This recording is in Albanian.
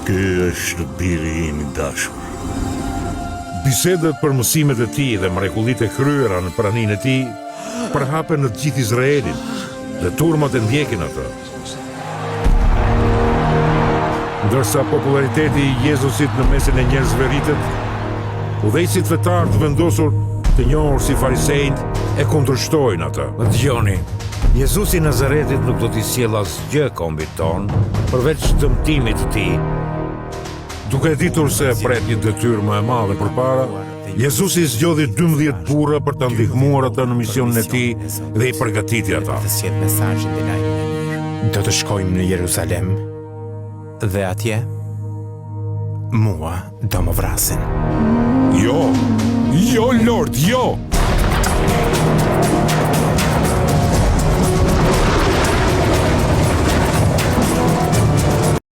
Ky është biri im i dashur. Bisedet për mësimet e tij dhe mrekullitë e kryera në praninë e tij përhapen në të gjithë Izraelin dhe turmat e ndjekin atë. Ndërsa populariteti i Jezusit në mesin e njerëzve rritet, udhëheqësit fetar të vendosur të njohur si farisejt e kundërshtojnë atë. Më dëgjoni, Jezusi i Nazaretit nuk do t'i sjellë asgjë kombit ton, përveç dëmtimit të tij. Duke ditur se pret një detyrë më e madhe përpara, Jezusi zgjodhi 12 burra për ta ndihmuar atë në misionin e tij dhe i përgatiti ata. Do të shkojmë në Jeruzalem dhe atje mua do më vrasin. Jo, Lord, jo!